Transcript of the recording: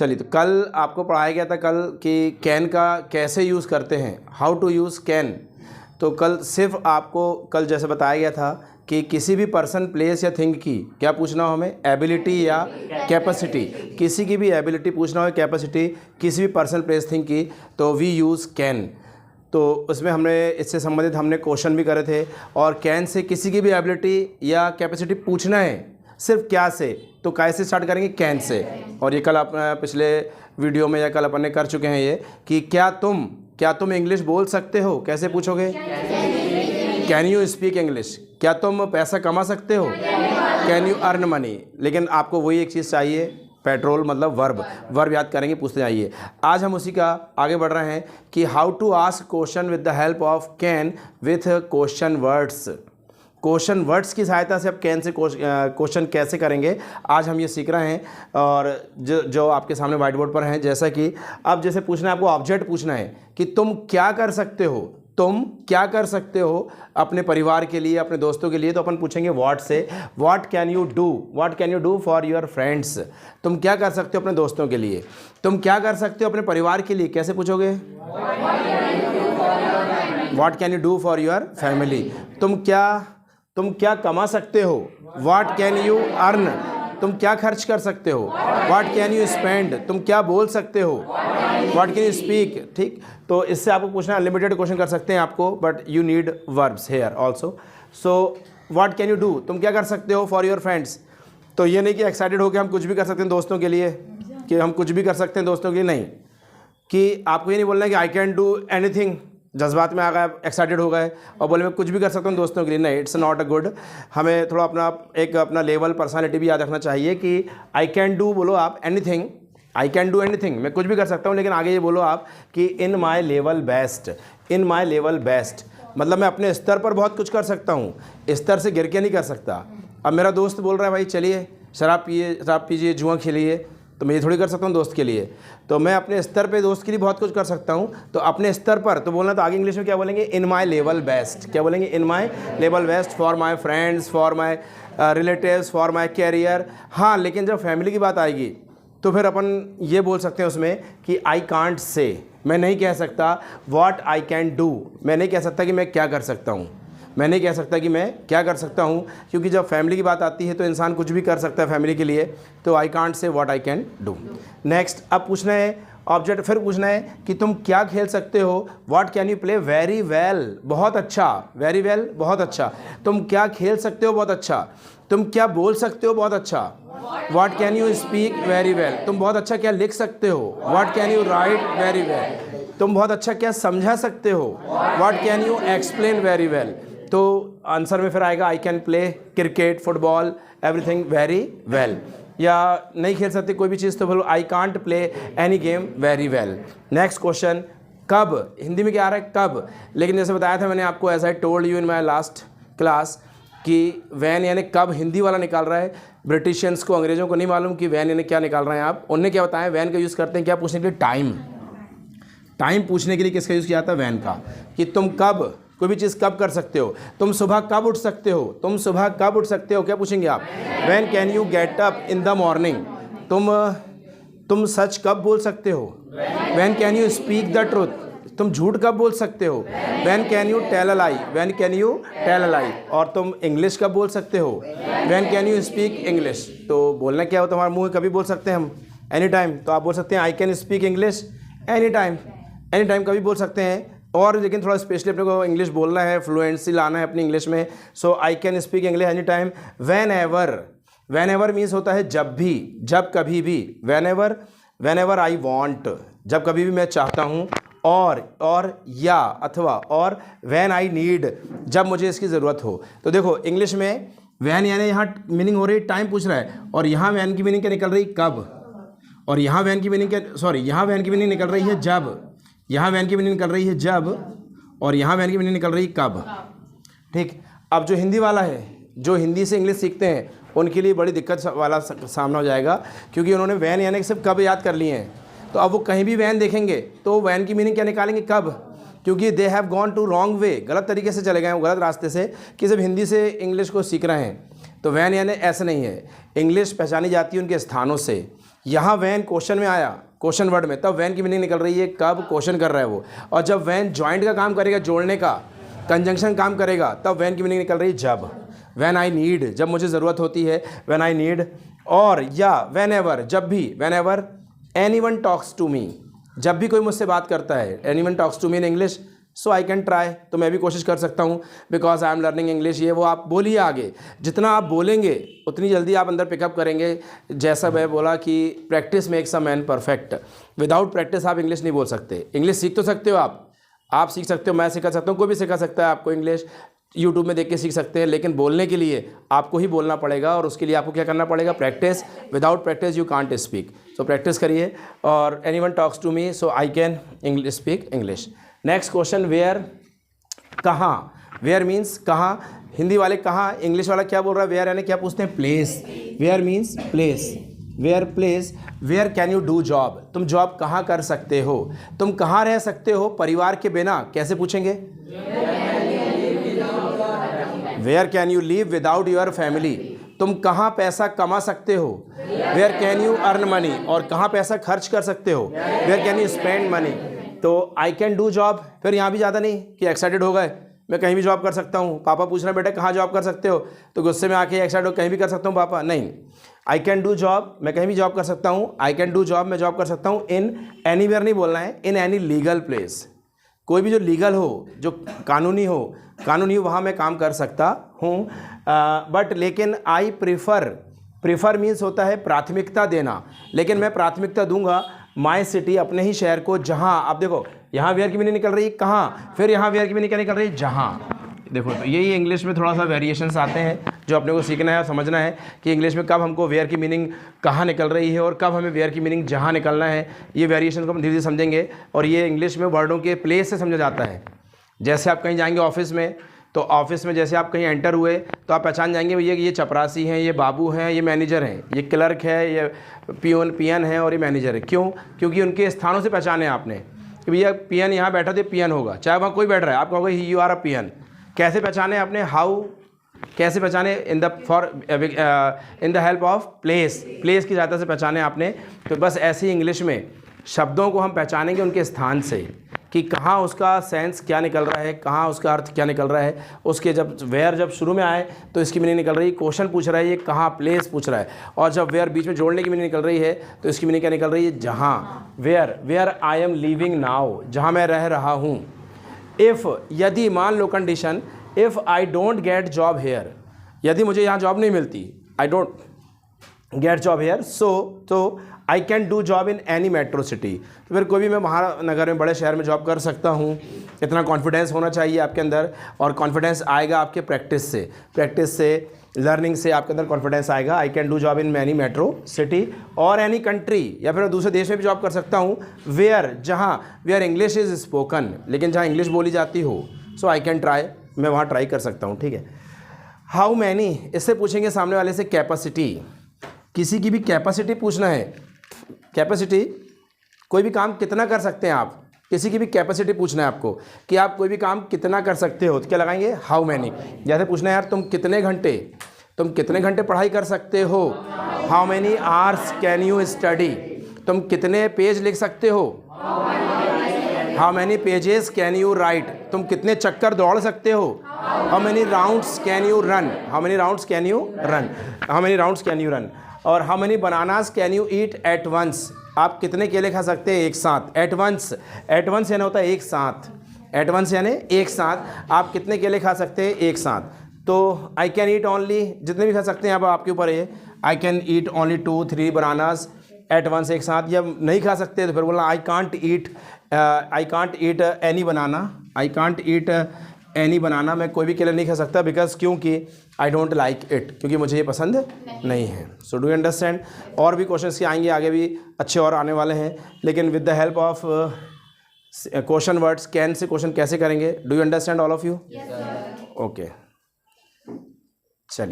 चलिए, तो कल आपको पढ़ाया गया था कल कि कैन का कैसे यूज़ करते हैं, हाउ टू यूज़ कैन। तो कल सिर्फ आपको कल जैसे बताया गया था कि किसी भी पर्सन, प्लेस या थिंग की क्या पूछना हो हमें, एबिलिटी या कैपेसिटी। किसी की भी एबिलिटी पूछना हो, कैपेसिटी, किसी भी पर्सन, प्लेस, थिंग की, तो वी यूज़ कैन। तो उसमें हमने इससे संबंधित हमने क्वेश्चन भी करे थे। और कैन से किसी की भी एबिलिटी या कैपेसिटी पूछना है, सिर्फ क्या से, तो कैसे स्टार्ट करेंगे, कैन से। और ये कल आप पिछले वीडियो में या कल अपन ने कर चुके हैं ये कि क्या तुम इंग्लिश बोल सकते हो, कैसे पूछोगे, कैन यू स्पीक इंग्लिश। क्या तुम पैसा कमा सकते हो, कैन यू अर्न मनी। लेकिन आपको वही एक चीज़ चाहिए, पेट्रोल, मतलब वर्ब याद करेंगे, पूछते जाइए। आज हम उसी का आगे बढ़ रहे हैं कि how to ask question with the help of can with question words. Question words की सहायता से आप कैन से क्वेश्चन कैसे करेंगे, आज हम ये सीख रहे हैं। और जो आपके सामने व्हाइट बोर्ड पर हैं, जैसा कि अब जैसे पूछना है आपको, ऑब्जेक्ट पूछना है कि तुम क्या कर सकते हो, तुम क्या कर सकते हो अपने परिवार के लिए, अपने दोस्तों के लिए, तो अपन पूछेंगे व्हाट से। What can you do for your friends. तुम क्या कर सकते हो अपने दोस्तों के लिए। तुम क्या कर सकते हो अपने परिवार के लिए, कैसे पूछोगे, what can you do for your family. तुम क्या कमा सकते हो, व्हाट कैन यू अर्न। तुम क्या खर्च कर सकते हो, व्हाट कैन यू स्पेंड। तुम क्या बोल सकते हो, व्हाट कैन यू स्पीक। ठीक, तो इससे आपको पूछना, अनलिमिटेड क्वेश्चन कर सकते हैं आपको, but you need verbs here also. So what can you do, तुम क्या कर सकते हो फॉर योर फ्रेंड्स। तो ये नहीं कि एक्साइटेड होकर हम कुछ भी कर सकते हैं दोस्तों के लिए, कि हम कुछ भी कर सकते हैं दोस्तों के लिए, नहीं। कि आपको ये नहीं बोलना है कि आई कैन डू एनीथिंग, जज्बात में आ गए, एक्साइटेड हो गए और बोले मैं कुछ भी कर सकता हूँ दोस्तों के लिए, नहीं, इट्स नॉट अ गुड। हमें थोड़ा अपना लेवल, पर्सनालिटी भी याद रखना चाहिए कि आई कैन डू बोलो आप anything, I can do anything, मैं कुछ भी कर सकता हूँ, लेकिन आगे ये बोलो आप कि in my level best. In my level best मतलब मैं अपने स्तर पर बहुत कुछ कर सकता हूँ, स्तर से गिर के नहीं कर सकता। अब मेरा दोस्त बोल रहा है भाई चलिए शराब पीजिए, जुआ खेलिए, तो मैं ये थोड़ी कर सकता हूँ दोस्त के लिए। तो मैं अपने स्तर पे दोस्त के लिए बहुत कुछ कर सकता हूँ। तो अपने स्तर पर तो बोलना, तो आगे इंग्लिश में क्या बोलेंगे, इन माई लेवल बेस्ट। क्या बोलेंगे, in my level best, for my friends, for my relatives, for my career. हाँ, लेकिन जब फैमिली की बात आएगी तो फिर अपन ये बोल सकते हैं उसमें कि आई कांट से, मैं नहीं कह सकता व्हाट आई कैन डू, मैं नहीं कह सकता कि मैं क्या कर सकता हूँ, मैं नहीं कह सकता कि मैं क्या कर सकता हूँ, क्योंकि जब फैमिली की बात आती है तो इंसान कुछ भी कर सकता है फैमिली के लिए। तो I can't say what I can do. Next, अब पूछना है ऑब्जेक्ट, फिर पूछना है कि तुम क्या खेल सकते हो, what can you play very well, बहुत अच्छा, वेरी वेल, बहुत अच्छा। तुम क्या खेल सकते हो, बहुत अच्छा। तुम क्या बोल सकते हो, बहुत अच्छा, what can you speak very well. तुम बहुत अच्छा क्या लिख सकते हो, what can you right very well. तुम बहुत अच्छा क्या समझा सकते हो, what can you explain very well. तो आंसर में फिर आएगा I can play cricket, football, everything very well. या नहीं खेल सकते कोई भी चीज़ तो बोलो I can't play any game very well. Next question, कब, हिंदी में क्या आ रहा है, कब। लेकिन जैसे बताया था मैंने आपको, as I told you in my last class, कि वैन यानी कब हिंदी वाला निकाल रहा है। ब्रिटिशियंस को, अंग्रेज़ों को नहीं मालूम कि वैन यानी क्या निकाल रहे हैं आप। उनने क्या बताया, वैन का यूज़ करते हैं क्या पूछने के लिए, टाइम। टाइम पूछने के लिए किसका यूज़ किया था, वैन का। कि तुम कब, कोई भी चीज़ कब कर सकते हो। तुम सुबह कब उठ सकते हो, तुम सुबह कब उठ सकते हो, क्या पूछेंगे आप, when can you get up in the morning. तुम सच कब बोल सकते हो, when can you speak the truth. तुम झूठ कब बोल सकते हो, when can you tell a lie, when can you tell a lie. और तुम इंग्लिश कब बोल सकते हो, when can you speak English. तो बोलना क्या होता है, हमारे मुँह में कभी बोल सकते हैं हम, एनी टाइम। तो आप बोल सकते हैं आई can speak English any time, any time कभी बोल सकते हैं। और लेकिन थोड़ा स्पेशली अपने को इंग्लिश बोलना है, फ्लुएंसी लाना है अपनी इंग्लिश में। So I can speak English any time. Whenever means होता है जब भी, जब कभी भी। वेन एवर आई वॉन्ट, जब कभी भी मैं चाहता हूँ। और या अथवा, और वैन आई नीड, जब मुझे इसकी ज़रूरत हो। तो देखो इंग्लिश में वैन यानी यहाँ मीनिंग हो रही है, टाइम पूछ रहा है, और यहाँ वैन की मीनिंग क्या निकल रही, कब। और यहाँ वैन की मीनिंग क्या, यहाँ वैन की मीनिंग निकल रही है जब, यहाँ वैन की मीनिंग निकल रही है जब, और यहाँ वैन की मीनिंग निकल रही है कब। ठीक, अब जो हिंदी वाला है, जो हिंदी से इंग्लिश सीखते हैं, उनके लिए बड़ी दिक्कत वाला सामना हो जाएगा, क्योंकि उन्होंने वैन यानी सिर्फ कब याद कर लिए हैं। तो अब वो कहीं भी वैन देखेंगे तो वैन की मीनिंग क्या निकालेंगे, कब, क्योंकि they have gone to wrong way, गलत तरीके से चले गए हैं, गलत रास्ते से, कि जब हिंदी से इंग्लिश को सीख रहे हैं। तो वैन यानी ऐसे नहीं है। इंग्लिश पहचानी जाती है उनके स्थानों से, यहाँ वैन क्वेश्चन में आया, क्वेश्चन वर्ड में, तब वैन की मीनिंग निकल रही है कब क्वेश्चन कर रहा है वो। और जब वैन जॉइंट का काम करेगा, जोड़ने का, कंजंक्शन काम करेगा, तब वैन की मीनिंग निकल रही है जब। वैन आई नीड, जब मुझे ज़रूरत होती है, वैन आई नीड। और या वैन एवर, जब भी, whenever anyone talks to me, जब भी कोई मुझसे बात करता है, anyone talks to me in English, so I can try, तो मैं भी कोशिश कर सकता हूँ, because I am learning English. ये वो आप बोलिए आगे, जितना आप बोलेंगे उतनी जल्दी आप अंदर पिकअप करेंगे। जैसा मैं बोला कि practice makes a man perfect, without practice आप इंग्लिश नहीं बोल सकते। इंग्लिश सीख तो सकते हो आप सीख सकते हो, मैं सिखा सकता हूँ, कोई भी सिखा सकता है आपको इंग्लिश, यूट्यूब में देख के सीख सकते हैं, लेकिन बोलने के लिए आपको ही बोलना पड़ेगा, और उसके लिए आपको क्या करना पड़ेगा, practice. Without practice you can't speak, so practice करिए। और anyone talks to me, so I can English speak English. Next question, where, कहाँ। वेयर मीन्स कहाँ, हिंदी वाले कहाँ, इंग्लिश वाला क्या बोल रहा है, वेयर यानी क्या पूछते हैं, place. Where means place, where place. Where can you do job, तुम जॉब कहाँ कर सकते हो, तुम कहाँ रह सकते हो परिवार के बिना, कैसे पूछेंगे, where can you live without your family, तुम कहाँ पैसा कमा सकते हो, where can you earn money, और कहाँ पैसा खर्च कर सकते हो, where can you spend money. तो आई कैन डू जॉब, फिर यहाँ भी ज़्यादा नहीं कि एक्साइटेड हो गए, मैं कहीं भी जॉब कर सकता हूँ। पापा पूछ रहे हैं बेटा कहाँ जॉब कर सकते हो, तो गुस्से में आके एक्साइटेड हो, कहीं भी कर सकता हूँ पापा, नहीं। आई कैन डू जॉब, मैं कहीं भी जॉब कर सकता हूँ। आई कैन डू जॉब, मैं जॉब कर सकता हूँ। इन एनीवेयर नहीं बोलना है, इन एनी लीगल प्लेस, कोई भी जो लीगल हो, जो कानूनी हो वहाँ मैं काम कर सकता हूँ। बट लेकिन आई प्रीफर मीन्स होता है प्राथमिकता देना, लेकिन मैं प्राथमिकता दूंगा माई सिटी, अपने ही शहर को, जहाँ, आप देखो यहाँ वेयर की मीनिंग निकल रही है कहाँ, फिर यहाँ वेयर की मीनिंग क्या निकल रही है, जहाँ। देखो तो यही इंग्लिश में थोड़ा सा वेरिएशंस आते हैं जो अपने को सीखना है और समझना है कि इंग्लिश में कब हमको वेयर की मीनिंग कहाँ निकल रही है और कब हमें वेयर की मीनिंग जहाँ निकलना है। ये वेरिएशन को हम धीरे धीरे समझेंगे, और ये इंग्लिश में वर्डों के प्लेस से समझा जाता है। जैसे आप कहीं जाएंगे ऑफिस में, तो ऑफिस में जैसे आप कहीं एंटर हुए तो आप पहचान जाएंगे भैया कि ये चपरासी हैं, ये बाबू हैं, ये मैनेजर हैं, ये क्लर्क है, ये पियन है और ये मैनेजर है। क्यों? क्योंकि उनके स्थानों से पहचाने आपने कि भैया पियन यहाँ बैठा तो पियन होगा, चाहे वहाँ कोई बैठ रहा है आप कहोगे यू आर अ पियन। कैसे पहचाने आपने, हाउ, कैसे पहचाने, in the help of place की सहायता से पहचाने आपने। तो बस ऐसे ही इंग्लिश में शब्दों को हम पहचानेंगे उनके स्थान से कि कहाँ उसका सेंस क्या निकल रहा है, कहाँ उसका अर्थ क्या निकल रहा है। उसके जब वेयर जब शुरू में आए तो इसकी मीनिंग निकल रही है, क्वेश्चन पूछ रहा है ये कहाँ, प्लेस पूछ रहा है। और जब वेयर बीच में जोड़ने की मीनिंग निकल रही है तो इसकी मीनिंग क्या निकल रही है, जहाँ। Where I am living now, जहाँ मैं रह रहा हूँ। इफ़, यदि, मान लो condition, if I don't get job here, यदि मुझे यहाँ जॉब नहीं मिलती, I don't get job here, so तो I can do job in any metro city, तो फिर कोई भी मैं महानगर में, बड़े शहर में जॉब कर सकता हूँ। इतना कॉन्फिडेंस होना चाहिए आपके अंदर, और कॉन्फिडेंस आएगा आपके प्रैक्टिस से, लर्निंग से आपके अंदर कॉन्फिडेंस आएगा। आई can do job in any metro city और एनी कंट्री, या फिर दूसरे देश में भी जॉब कर सकता हूँ। वेयर, जहाँ, वेयर इंग्लिश इज़ स्पोकन, लेकिन जहाँ इंग्लिश बोली जाती हो, सो आई कैन ट्राई, मैं वहाँ ट्राई कर सकता हूँ। ठीक है। हाउ मैनी, इससे पूछेंगे सामने वाले से कैपेसिटी, किसी की भी कैपेसिटी पूछना है। कैपेसिटी, कोई भी काम कितना कर सकते हैं आप, किसी की भी कैपेसिटी पूछना है आपको कि आप कोई भी काम कितना कर सकते हो, तो क्या लगाएंगे, हाउ मैनी। जैसे पूछना है यार तुम कितने घंटे पढ़ाई कर सकते हो, how many hours can you study, तुम कितने पेज लिख सकते हो, how many pages can you write, तुम कितने चक्कर दौड़ सकते हो, how many rounds can you run, how many rounds can you run, और how many bananas can you eat at once, आप कितने केले खा सकते हैं एक साथ। एट वंस यानी होता है एक साथ, एट वंस यानी एक साथ, आप कितने केले खा सकते हैं एक साथ। तो आई कैन ईट ओनली, जितने भी खा सकते हैं आप, आपके ऊपर है। I can eat only 2-3 bananas at once, एक साथ। या नहीं खा सकते तो फिर बोलना आई कांट ईट एनी बनाना, मैं कोई भी केला नहीं खा सकता, बिकॉज क्योंकि आई डोंट लाइक इट, क्योंकि मुझे ये पसंद नहीं है। So do you understand. और भी क्वेश्चंस के आएंगे आगे भी, अच्छे और आने वाले हैं, लेकिन with the help of question words, can say question कैसे करेंगे, do you understand all of you? Okay.